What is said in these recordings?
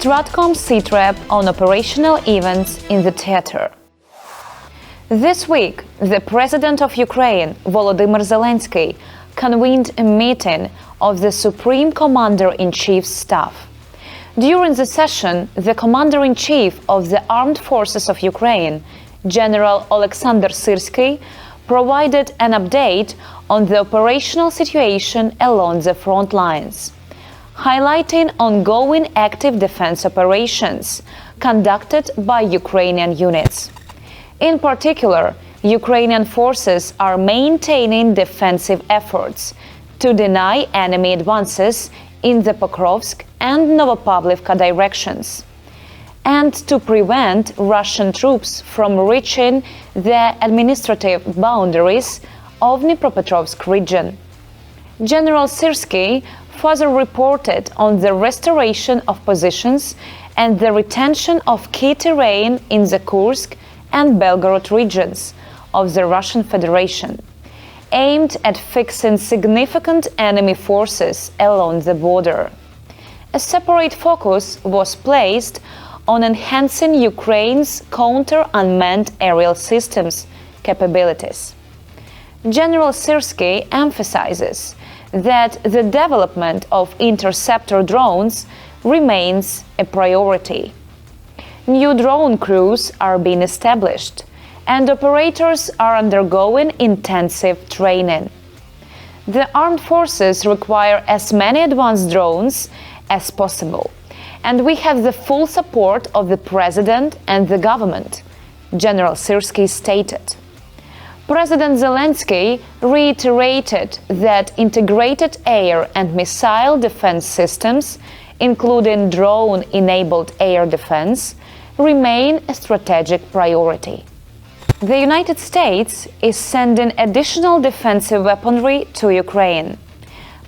Stratcom sitrep on operational events in the theater. This week, the President of Ukraine, Volodymyr Zelensky, convened a meeting of the Supreme Commander-in-Chief's staff. During the session, the Commander-in-Chief of the Armed Forces of Ukraine, General Alexander Syrskyi, provided an update on the operational situation along the front lines, highlighting ongoing active defense operations conducted by Ukrainian units. In particular, Ukrainian forces are maintaining defensive efforts to deny enemy advances in the Pokrovsk and Novopavlivka directions, and to prevent Russian troops from reaching the administrative boundaries of Dnipropetrovsk region. General Syrskyi further reported on the restoration of positions and the retention of key terrain in the Kursk and Belgorod regions of the Russian Federation, aimed at fixing significant enemy forces along the border. A separate focus was placed on enhancing Ukraine's counter-unmanned aerial systems capabilities. General Syrskyi emphasizes that the development of interceptor drones remains a priority. New drone crews are being established, and operators are undergoing intensive training. The armed forces require as many advanced drones as possible, and we have the full support of the President and the government, General Syrskyi stated. President Zelensky reiterated that integrated air and missile defense systems, including drone-enabled air defense, remain a strategic priority. The United States is sending additional defensive weaponry to Ukraine.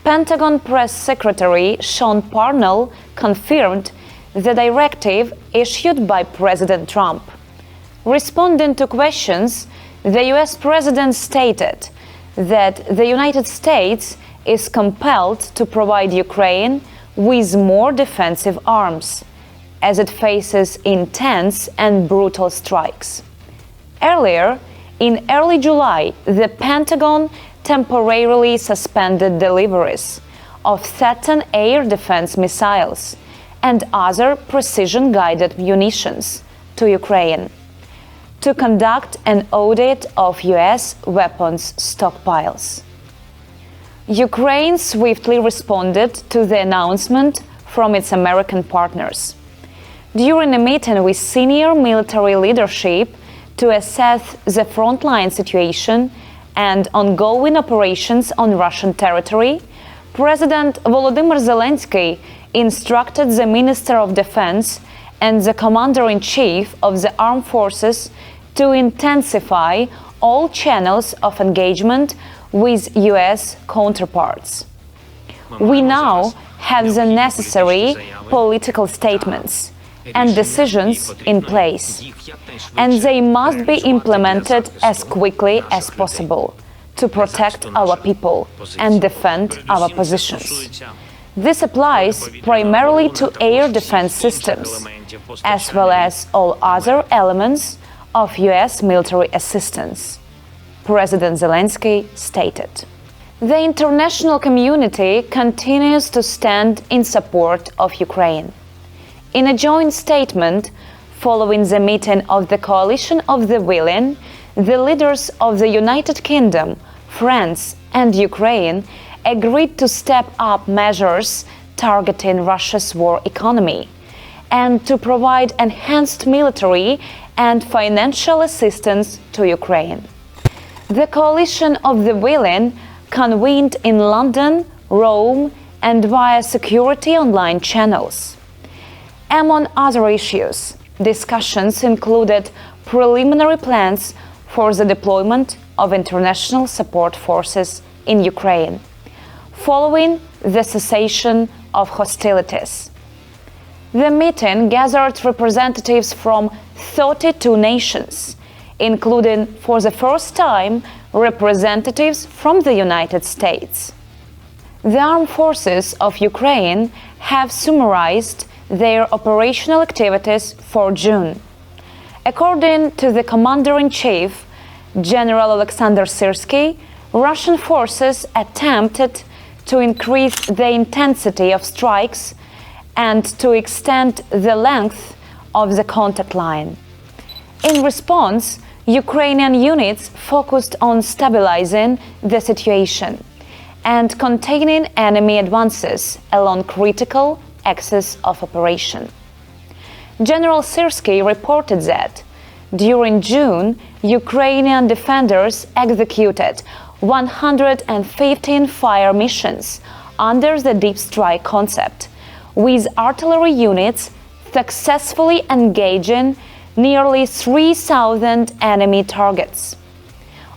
Pentagon Press Secretary Sean Parnell confirmed the directive issued by President Trump. Responding to questions, the US President stated that the United States is compelled to provide Ukraine with more defensive arms, as it faces intense and brutal strikes. Earlier, in early July, the Pentagon temporarily suspended deliveries of Saturn air defense missiles and other precision-guided munitions to Ukraine to conduct an audit of US weapons stockpiles. Ukraine swiftly responded to the announcement from its American partners. During a meeting with senior military leadership to assess the frontline situation and ongoing operations on Russian territory, President Volodymyr Zelensky instructed the Minister of Defense and the Commander-in-Chief of the Armed Forces to intensify all channels of engagement with US counterparts. We now have the necessary political statements and decisions in place, and they must be implemented as quickly as possible to protect our people and defend our positions. This applies primarily to air defense systems, as well as all other elements of US military assistance, President Zelensky stated. The international community continues to stand in support of Ukraine. In a joint statement following the meeting of the Coalition of the Willing, the leaders of the United Kingdom, France, and Ukraine agreed to step up measures targeting Russia's war economy and to provide enhanced military and financial assistance to Ukraine. The Coalition of the Willing convened in London, Rome, and via security online channels. Among other issues, discussions included preliminary plans for the deployment of international support forces in Ukraine, following the cessation of hostilities. The meeting gathered representatives from 32 nations, including for the first time representatives from the United States. The armed forces of Ukraine have summarized their operational activities for June. According to the Commander-in-Chief, General Alexander Syrsky, Russian forces attempted to increase the intensity of strikes and to extend the length of the contact line. In response, Ukrainian units focused on stabilizing the situation and containing enemy advances along critical axes of operation. General Syrsky reported that during June, Ukrainian defenders executed 115 fire missions under the deep strike concept, with artillery units successfully engaging nearly 3,000 enemy targets.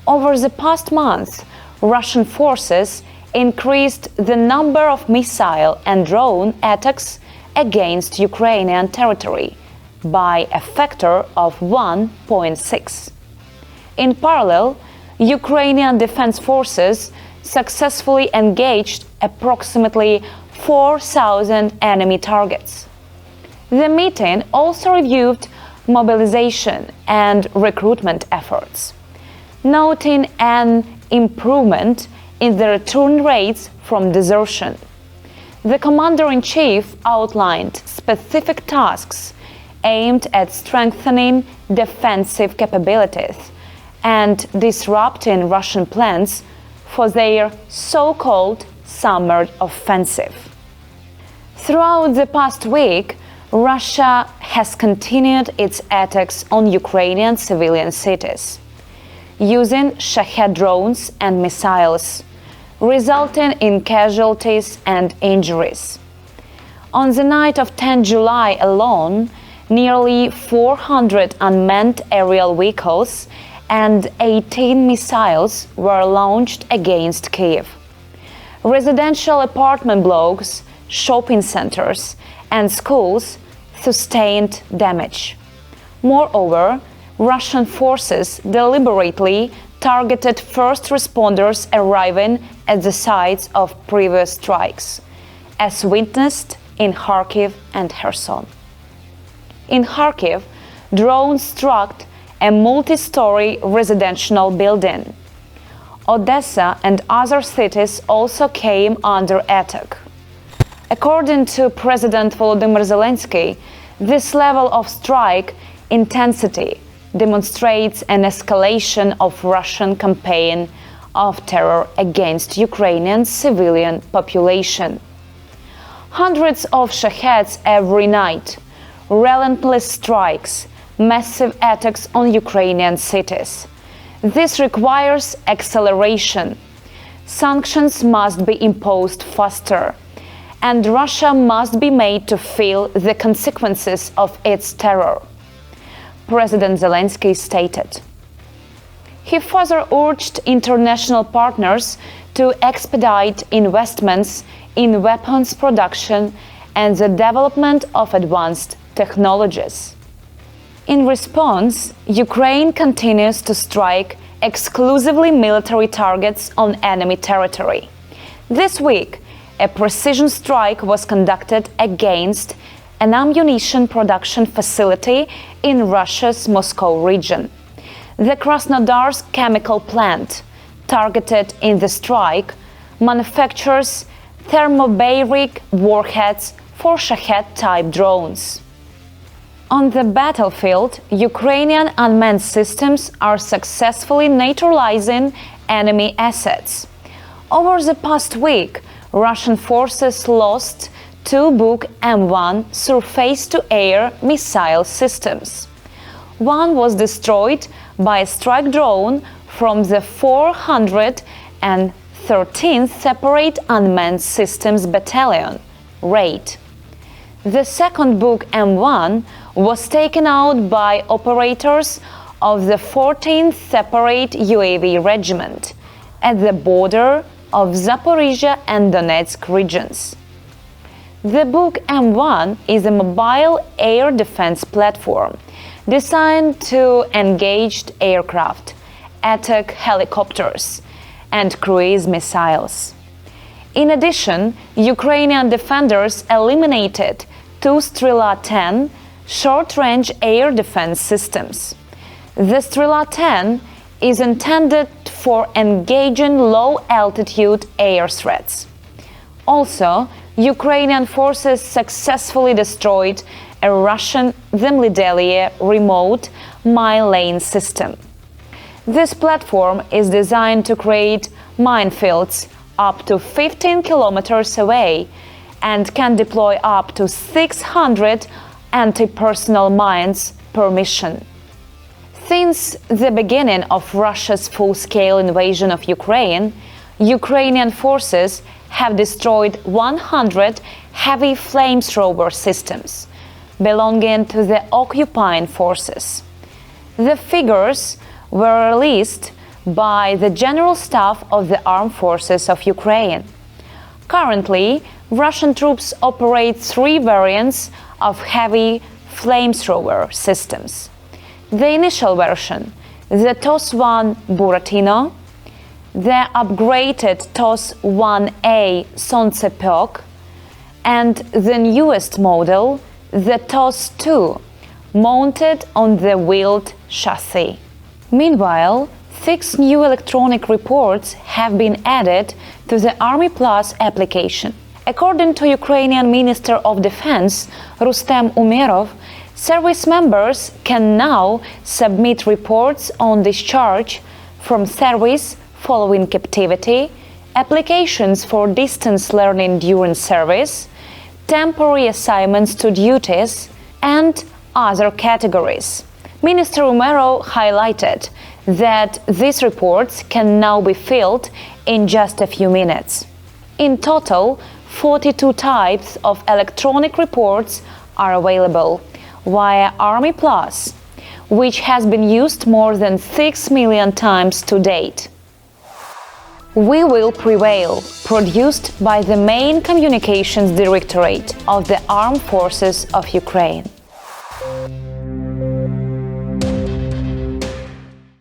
Over the past month, Russian forces increased the number of missile and drone attacks against Ukrainian territory by a factor of 1.6. In parallel, Ukrainian Defense Forces successfully engaged approximately 4,000 enemy targets. The meeting also reviewed mobilization and recruitment efforts, noting an improvement in the return rates from desertion. The Commander-in-Chief outlined specific tasks aimed at strengthening defensive capabilities and disrupting Russian plans for their so-called summer offensive. Throughout the past week, Russia has continued its attacks on Ukrainian civilian cities, using Shahed drones and missiles, resulting in casualties and injuries. On the night of 10 July alone, nearly 400 unmanned aerial vehicles and 18 missiles were launched against Kyiv. Residential apartment blocks, shopping centers, and schools sustained damage. Moreover, Russian forces deliberately targeted first responders arriving at the sites of previous strikes, as witnessed in Kharkiv and Kherson. In Kharkiv, drones struck a multi-story residential building. Odessa and other cities also came under attack. According to President Volodymyr Zelensky, this level of strike intensity demonstrates an escalation of Russian campaign of terror against Ukrainian civilian population. Hundreds of Shaheds every night, relentless strikes, massive attacks on Ukrainian cities. This requires acceleration. Sanctions must be imposed faster, and Russia must be made to feel the consequences of its terror, President Zelensky stated. He further urged international partners to expedite investments in weapons production and the development of advanced technologies. In response, Ukraine continues to strike exclusively military targets on enemy territory. This week, a precision strike was conducted against an ammunition production facility in Russia's Moscow region. The Krasnodarsk chemical plant, targeted in the strike, manufactures thermobaric warheads for Shahed-type drones. On the battlefield, Ukrainian unmanned systems are successfully neutralizing enemy assets. Over the past week, Russian forces lost 2 Buk M1 surface-to-air missile systems. One was destroyed by a strike drone from the 413th Separate Unmanned Systems Battalion, RAID. The second Buk M1 was taken out by operators of the 14th Separate UAV Regiment at the border of Zaporizhia and Donetsk regions. The Buk M1 is a mobile air defense platform designed to engage aircraft, attack helicopters, and cruise missiles. In addition, Ukrainian defenders eliminated two Strela-10 short-range air defense systems. The Strela-10 is intended for engaging low-altitude air threats. Also, Ukrainian forces successfully destroyed a Russian Zemlyadelye remote mine lane system. This platform is designed to create minefields up to 15 kilometers away and can deploy up to 600 anti-personnel mines per mission. Since the beginning of Russia's full-scale invasion of Ukraine, Ukrainian forces have destroyed 100 heavy flamethrower systems belonging to the occupying forces. The figures were released by the General Staff of the Armed Forces of Ukraine. Currently, Russian troops operate 3 variants of heavy flamethrower systems. The initial version, the TOS-1 Buratino, the upgraded TOS-1A Solntsepek, and the newest model, the TOS-2, mounted on the wheeled chassis. Meanwhile, 6 new electronic reports have been added to the Army Plus application. According to Ukrainian Minister of Defense Rustem Umerov, service members can now submit reports on discharge from service following captivity, applications for distance learning during service, temporary assignments to duties, and other categories. Minister Umerov highlighted that these reports can now be filled in just a few minutes. In total, 42 types of electronic reports are available via Army Plus, which has been used more than 6 million times to date. We Will Prevail, produced by the main communications directorate of the Armed Forces of Ukraine.